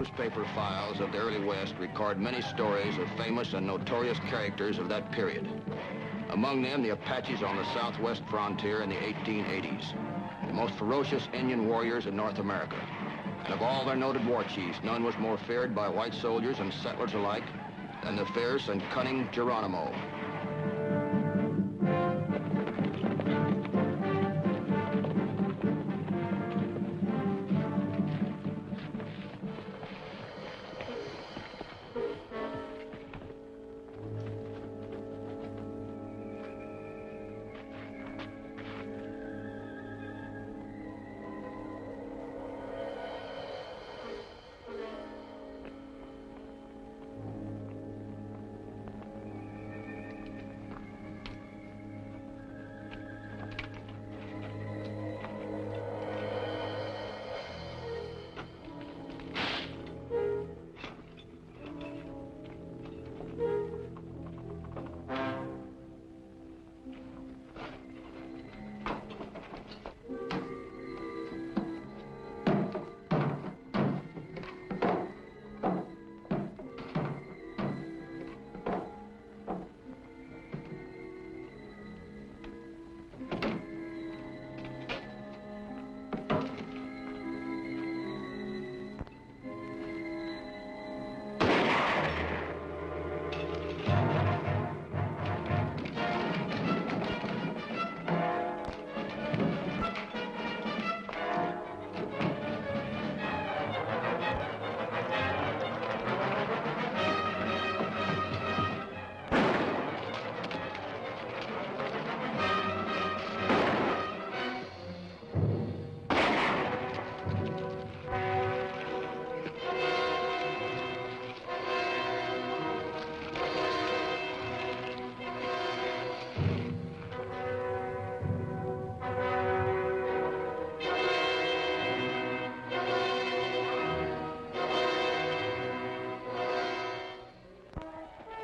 newspaper files of the early West record many stories of famous and notorious characters of that period. Among them, the Apaches on the southwest frontier in the 1880s, the most ferocious Indian warriors in North America. And of all their noted war chiefs, none was more feared by white soldiers and settlers alike than the fierce and cunning Geronimo.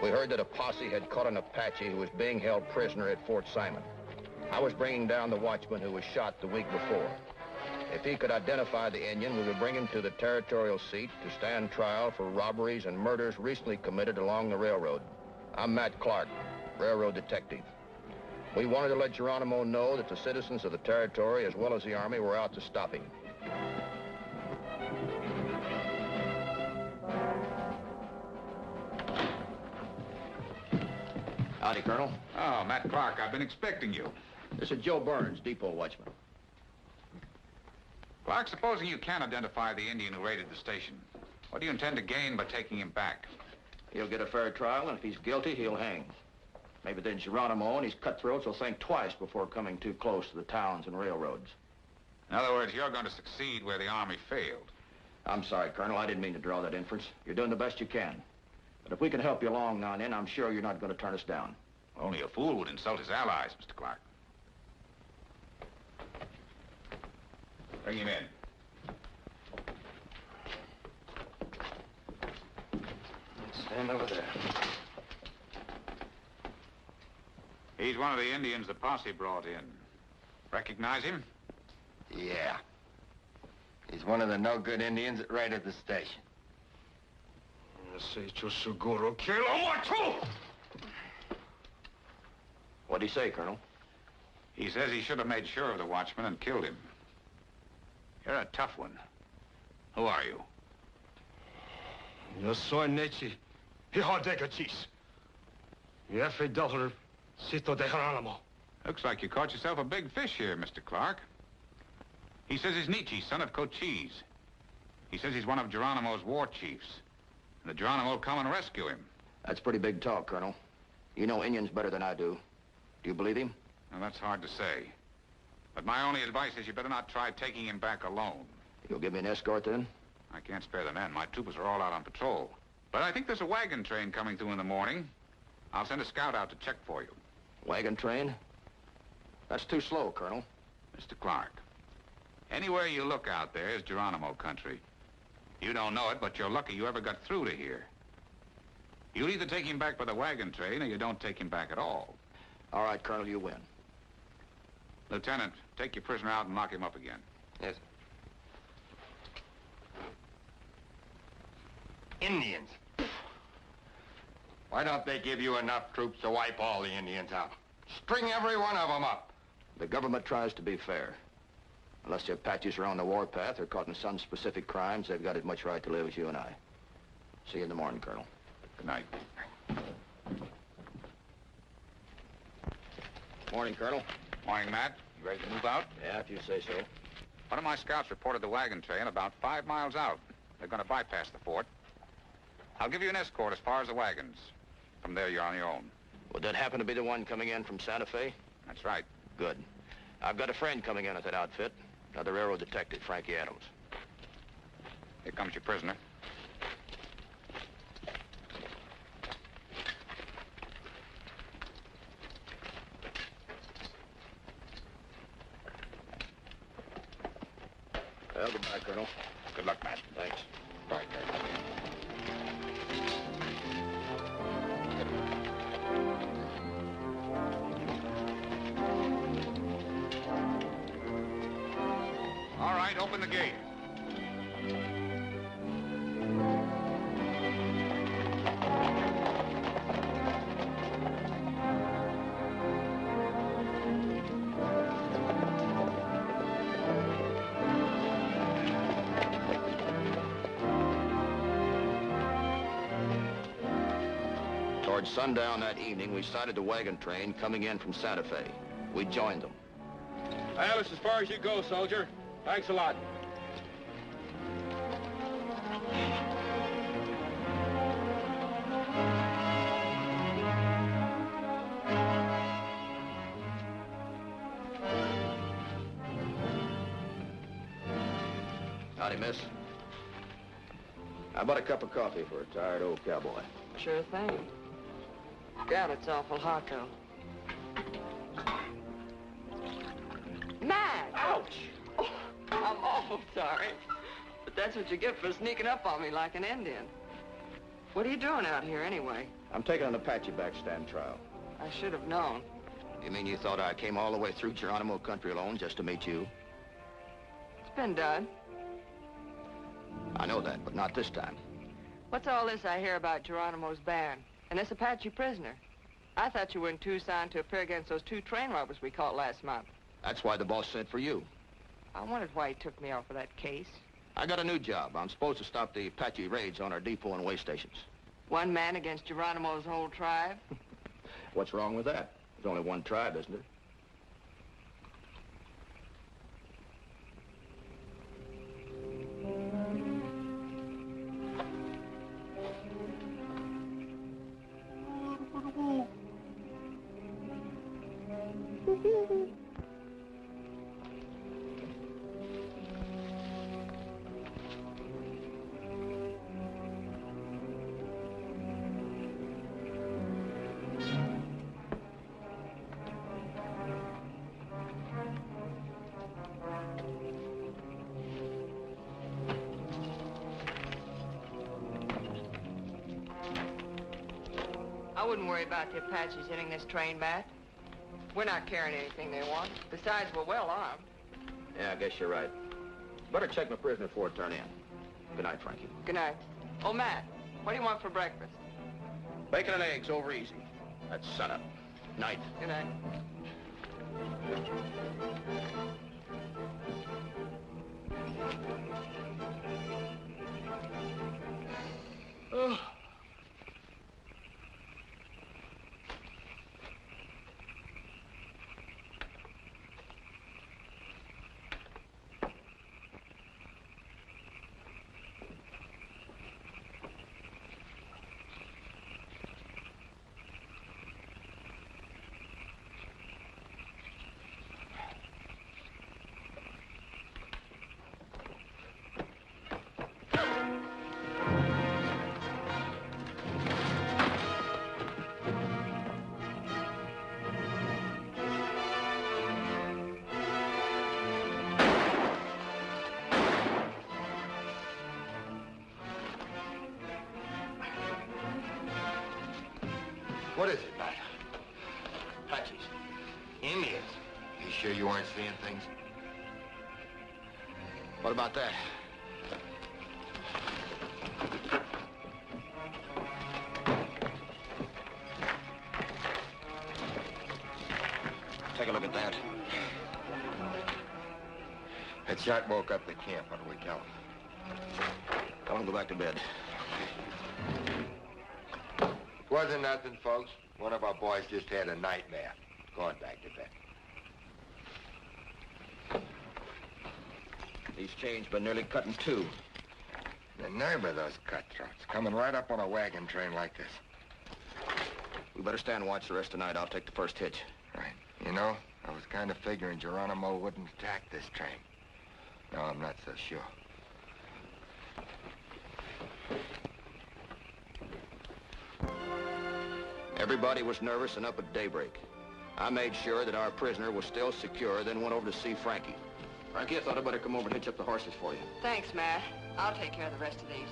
We heard that a posse had caught an Apache who was being held prisoner at Fort Simon. I was bringing down the watchman who was shot the week before. If he could identify the Indian, we would bring him to the territorial seat to stand trial for robberies and murders recently committed along the railroad. I'm Matt Clark, railroad detective. We wanted to let Geronimo know that the citizens of the territory, as well as the Army, were out to stop him. Howdy, Colonel. Oh, Matt Clark, I've been expecting you. This is Joe Burns, depot watchman. Clark, supposing you can identify the Indian who raided the station, what do you intend to gain by taking him back? He'll get a fair trial, and if he's guilty, he'll hang. Maybe then Geronimo and his cutthroats will think twice before coming too close to the towns and railroads. In other words, you're going to succeed where the Army failed. I'm sorry, Colonel. I didn't mean to draw that inference. You're doing the best you can. But if we can help you along now and then, I'm sure you're not going to turn us down. Only a fool would insult his allies, Mr. Clark. Bring him in. Stand over there. He's one of the Indians the posse brought in. Recognize him? Yeah. He's one of the no-good Indians that raided the station. What'd he say, Colonel? He says he should have made sure of the watchman and killed him. You're a tough one. Who are you? Yo soy Nechi. Hijo de Cachis. F01, Cito de Geronimo. Looks like you caught yourself a big fish here, Mr. Clark. He says he's Nietzsche, son of Cochise. He says he's one of Geronimo's war chiefs. And the Geronimo will come and rescue him. That's pretty big talk, Colonel. You know Indians better than I do. Do you believe him? Well, that's hard to say. But my only advice is you better not try taking him back alone. You'll give me an escort, then? I can't spare the men. My troopers are all out on patrol. But I think there's a wagon train coming through in the morning. I'll send a scout out to check for you. Wagon train? That's too slow, Colonel. Mr. Clark, anywhere you look out there is Geronimo country. You don't know it, but you're lucky you ever got through to here. You'll either take him back by the wagon train or you don't take him back at all. All right, Colonel, you win. Lieutenant, take your prisoner out and lock him up again. Yes. Indians. Why don't they give you enough troops to wipe all the Indians out? String every one of them up. The government tries to be fair. Unless the Apaches are on the warpath or caught in some specific crimes, they've got as much right to live as you and I. See you in the morning, Colonel. Good night. Morning, Colonel. Morning, Matt. You ready to move out? Yeah, if you say so. One of my scouts reported the wagon train about 5 miles out. They're going to bypass the fort. I'll give you an escort as far as the wagons. From there, you're on your own. Would that happen to be the one coming in from Santa Fe? That's right. Good. I've got a friend coming in at that outfit. Another railroad detective, Frankie Adams. Here comes your prisoner. Well, goodbye, Colonel. Good luck, Matt. Thanks. Bye. All right, open the gate. Towards sundown that evening, we sighted the wagon train coming in from Santa Fe. We joined them. Well, it's as far as you go, soldier. Thanks a lot. Howdy, miss. How about a cup of coffee for a tired old cowboy? Sure thing. God, it's awful hot, though. Matt! Ouch! Oh, I'm awful sorry. But that's what you get for sneaking up on me like an Indian. What are you doing out here, anyway? I'm taking an Apache backstand trial. I should have known. You mean you thought I came all the way through Geronimo country alone just to meet you? It's been done. I know that, but not this time. What's all this I hear about Geronimo's band and this Apache prisoner? I thought you were in Tucson to appear against those 2 train robbers we caught last month. That's why the boss sent for you. I wondered why he took me off of that case. I got a new job. I'm supposed to stop the Apache raids on our depot and way stations. One man against Geronimo's whole tribe? What's wrong with that? There's only one tribe, isn't there? I wouldn't worry about the Apaches hitting this train, Matt. We're not carrying anything they want. Besides, we're well armed. Yeah, I guess you're right. Better check my prisoner before I turn in. Good night, Frankie. Good night. Oh, Matt, what do you want for breakfast? Bacon and eggs over easy. That's sunup. Night. Good night. Oh. What is it, Matt? Apaches. Indians. You sure you weren't seeing things? What about that? take a look at that. That shot woke up the camp. What do we tell him? Tell him to go back to bed. It wasn't nothing, folks. One of our boys just had a nightmare. Going back to bed. These chains been nearly cut in two. The nerve of those cutthroats, coming right up on a wagon train like this. We better stand watch the rest of the night. I'll take the first hitch. Right. You know, I was kind of figuring Geronimo wouldn't attack this train. No, I'm not so sure. Everybody was nervous and up at daybreak. I made sure that our prisoner was still secure, then went over to see Frankie. Frankie, I thought I'd better come over and hitch up the horses for you. Thanks, Matt. I'll take care of the rest of these.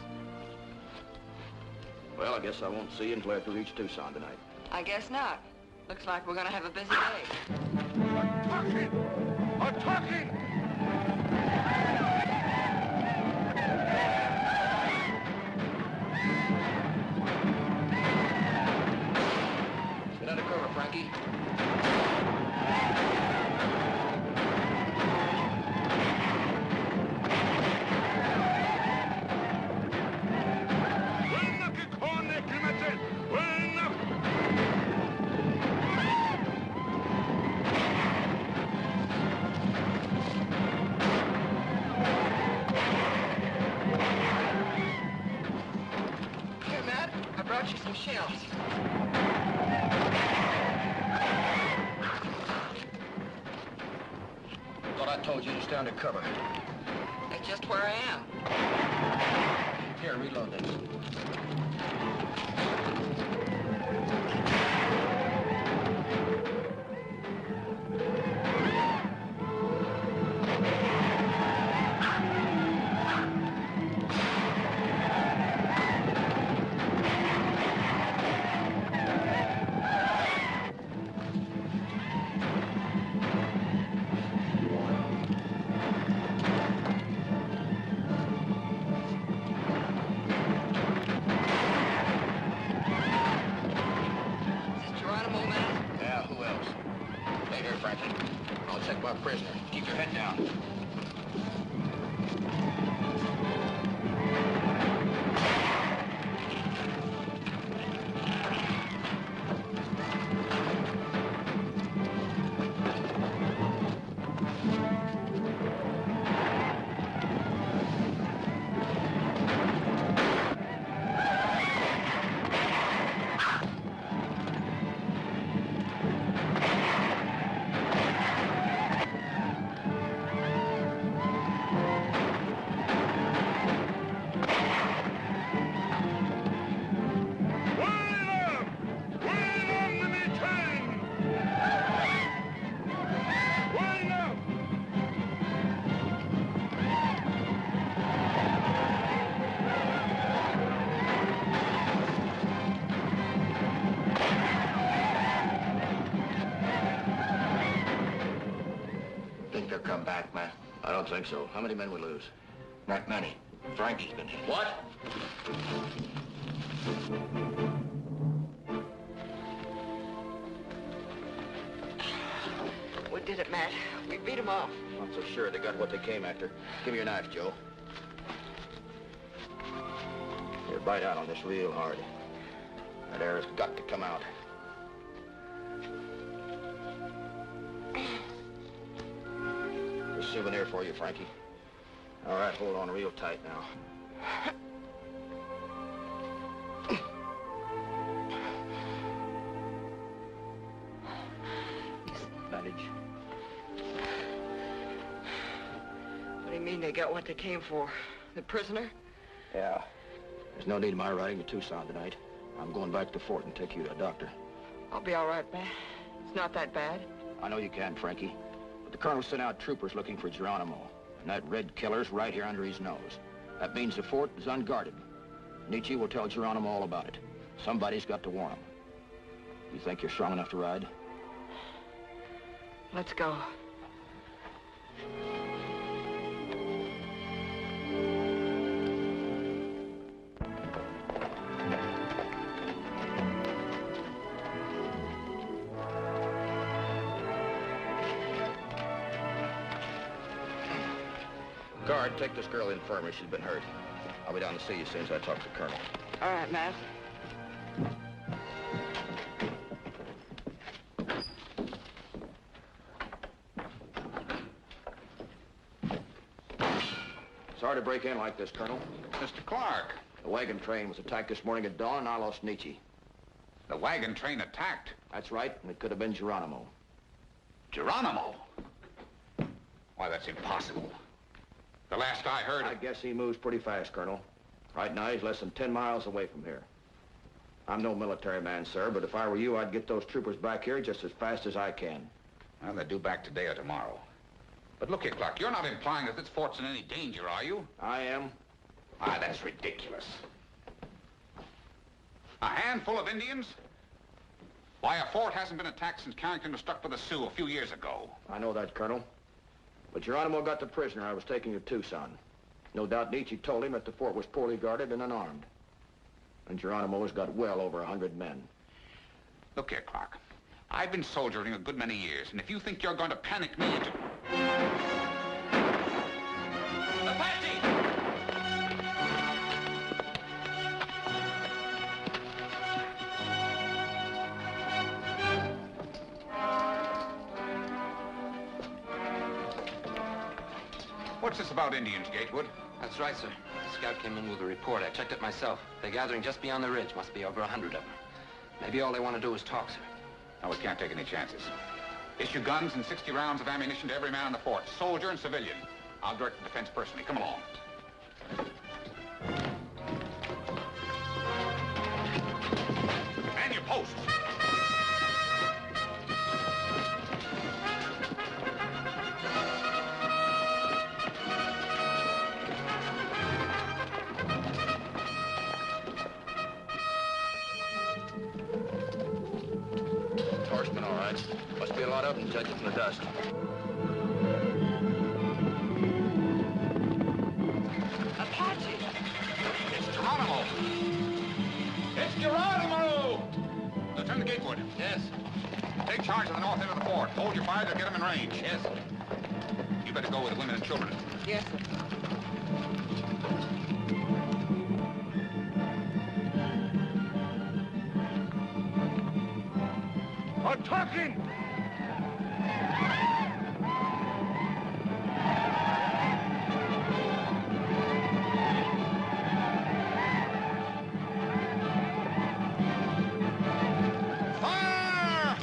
Well, I guess I won't see you until after we reach Tucson tonight. I guess not. Looks like we're gonna have a busy day. I'm talking! Get under cover, Frankie. Here, Matt, I brought you some shells. Thought I told you to stay under cover. That's just where I am. Here, reload this. Prisoner. Keep your head down. Come back, man. I don't think so. How many men we lose? Not many. Frankie's been hit. What? We did it, Matt. We beat them off. Not so sure they got what they came after. Give me your knife, Joe. Here, bite out on this real hard. That air has got to come out. Souvenir for you, Frankie. All right, hold on real tight now. Bandage. What do you mean they got what they came for? The prisoner? Yeah. There's no need of my riding to Tucson tonight. I'm going back to the fort and take you to a doctor. I'll be all right, Matt. It's not that bad. I know you can, Frankie. But the colonel sent out troopers looking for Geronimo. And that red killer's right here under his nose. That means the fort is unguarded. Nietzsche will tell Geronimo all about it. Somebody's got to warn him. You think you're strong enough to ride? Let's go. Guard, take this girl to the infirmary. She's been hurt. I'll be down to see you as soon as I talk to the colonel. All right, Matt. Sorry to break in like this, Colonel. Mr. Clark. The wagon train was attacked this morning at dawn, and I lost Nietzsche. The wagon train attacked? That's right, and it could have been Geronimo. Geronimo? Why, that's impossible. The last I heard... I guess he moves pretty fast, Colonel. Right now, he's less than 10 miles away from here. I'm no military man, sir, but if I were you, I'd get those troopers back here just as fast as I can. Well, they're due back today or tomorrow. But look here, Clark, you're not implying that this fort's in any danger, are you? I am. Ah, that's ridiculous. A handful of Indians? Why, a fort hasn't been attacked since Carrington was struck by the Sioux a few years ago. I know that, Colonel. But Geronimo got the prisoner I was taking to Tucson. No doubt Nietzsche told him that the fort was poorly guarded and unarmed. And Geronimo has got well over 100 men. Look here, Clark. I've been soldiering a good many years, and if you think you're going to panic me into... Apache! What's this about Indians, Gatewood? That's right, sir. The scout came in with a report. I checked it myself. They're gathering just beyond the ridge. Must be over 100 of them. Maybe all they want to do is talk, sir. No, we can't take any chances. Issue guns and 60 rounds of ammunition to every man in the fort, soldier and civilian. I'll direct the defense personally. Come along. Man your posts. Horsemen, all right. Must be a lot of them, judging from the dust. Apache! It's Geronimo! It's Geronimo! Lieutenant Gatewood. Yes. Take charge of the north end of the fort. Hold your fire to get them in range. Yes. You better go with the women and children. Yes, sir. I'm talking! Fire!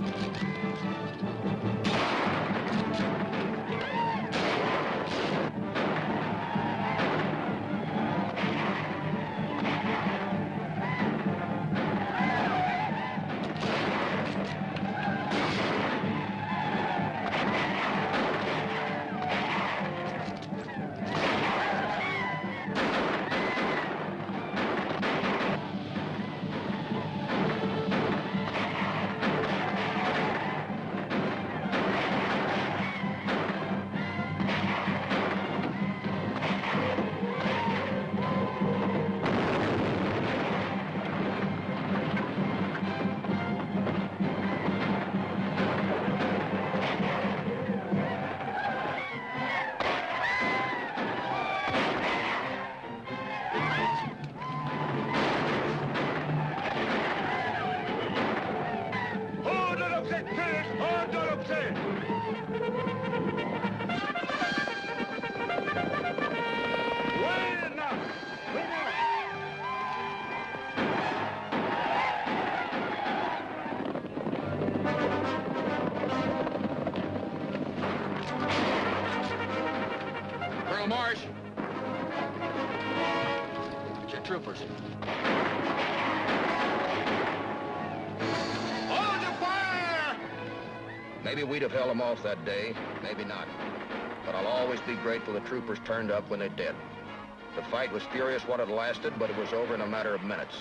Colonel Marsh. It's your troopers. Hold your fire! Maybe we'd have held them off that day, maybe not. But I'll always be grateful the troopers turned up when they did. The fight was furious while it lasted, but it was over in a matter of minutes.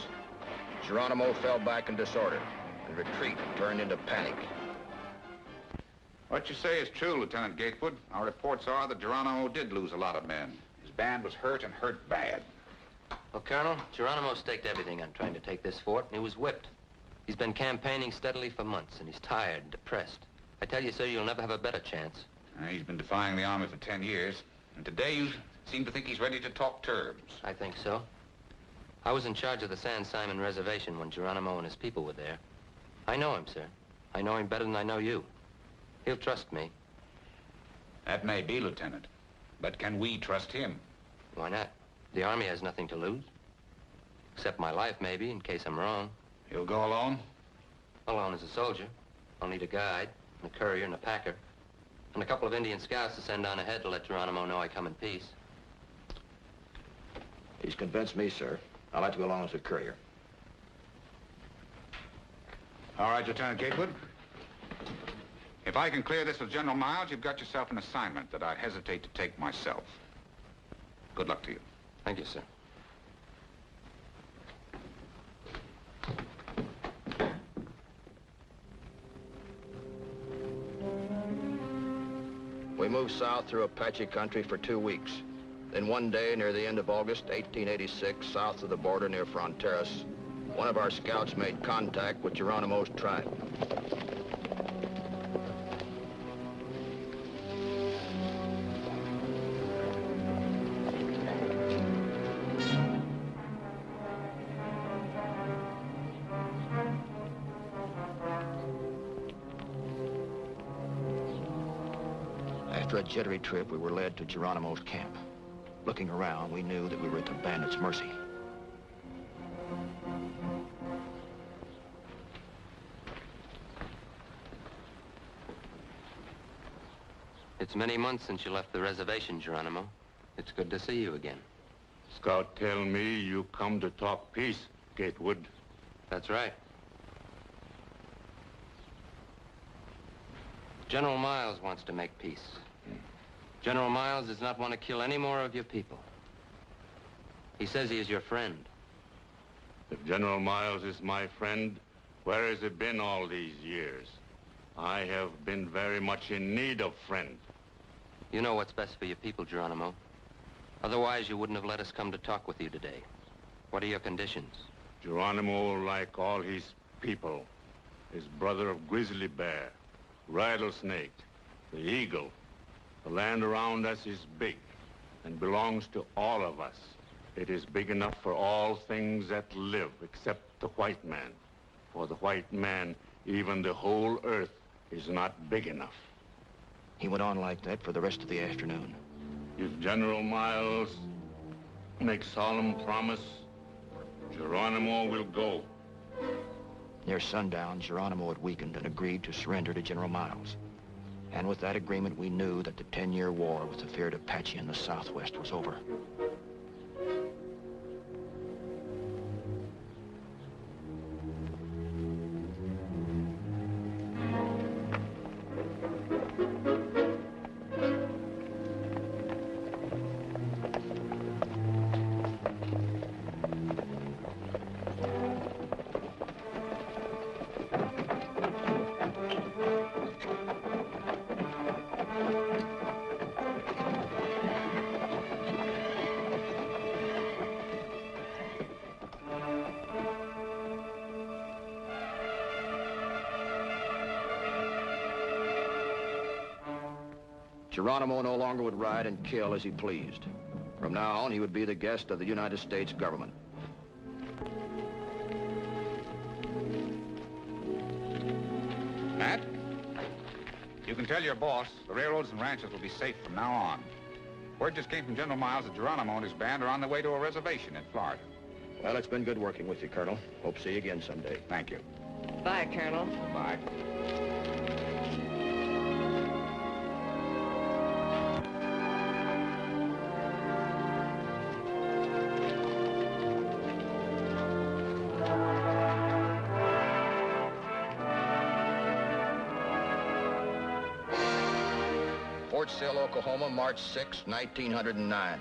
Geronimo fell back in disorder, and retreat turned into panic. What you say is true, Lieutenant Gatewood. Our reports are that Geronimo did lose a lot of men. His band was hurt and hurt bad. Well, Colonel, Geronimo staked everything on trying to take this fort, and he was whipped. He's been campaigning steadily for months, and he's tired and depressed. I tell you, sir, you'll never have a better chance. He's been defying the army for 10 years. And today Seem to think he's ready to talk terms. I think so. I was in charge of the San Simon Reservation when Geronimo and his people were there. I know him, sir. I know him better than I know you. He'll trust me. That may be, Lieutenant. But can we trust him? Why not? The Army has nothing to lose. Except my life, maybe, in case I'm wrong. You'll go alone? Alone as a soldier. I'll need a guide, and a courier, and a packer. And a couple of Indian scouts to send on ahead to let Geronimo know I come in peace. He's convinced me, sir. I'd like to go along as a courier. All right, Lieutenant Gatewood. If I can clear this with General Miles, you've got yourself an assignment that I'd hesitate to take myself. Good luck to you. Thank you, sir. We moved south through Apache country for 2 weeks. Then one day near the end of August 1886, south of the border near Fronteras, one of our scouts made contact with Geronimo's tribe. After a jittery trip, we were led to Geronimo's camp. Looking around, we knew that we were at the bandits' mercy. It's many months since you left the reservation, Geronimo. It's good to see you again. Scout tell me you come to talk peace, Gatewood. That's right. General Miles wants to make peace. General Miles does not want to kill any more of your people. He says he is your friend. If General Miles is my friend, where has he been all these years? I have been very much in need of friend. You know what's best for your people, Geronimo. Otherwise, you wouldn't have let us come to talk with you today. What are your conditions? Geronimo, like all his people, is brother of grizzly bear, rattlesnake, the eagle. The land around us is big and belongs to all of us. It is big enough for all things that live except the white man. For the white man, even the whole earth is not big enough. He went on like that for the rest of the afternoon. If General Miles makes solemn promise, Geronimo will go. Near sundown, Geronimo had weakened and agreed to surrender to General Miles. And with that agreement, we knew that the 10-year war with the feared Apache in the Southwest was over. Geronimo no longer would ride and kill as he pleased. From now on, he would be the guest of the United States government. Matt, you can tell your boss the railroads and ranches will be safe from now on. Word just came from General Miles that Geronimo and his band are on their way to a reservation in Florida. Well, it's been good working with you, Colonel. Hope to see you again someday. Thank you. Bye, Colonel. Bye. Fort Sill, Oklahoma, March 6, 1909.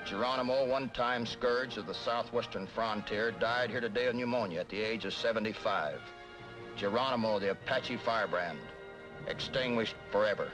Geronimo, one-time scourge of the southwestern frontier, died here today of pneumonia at the age of 75. Geronimo, the Apache firebrand, extinguished forever.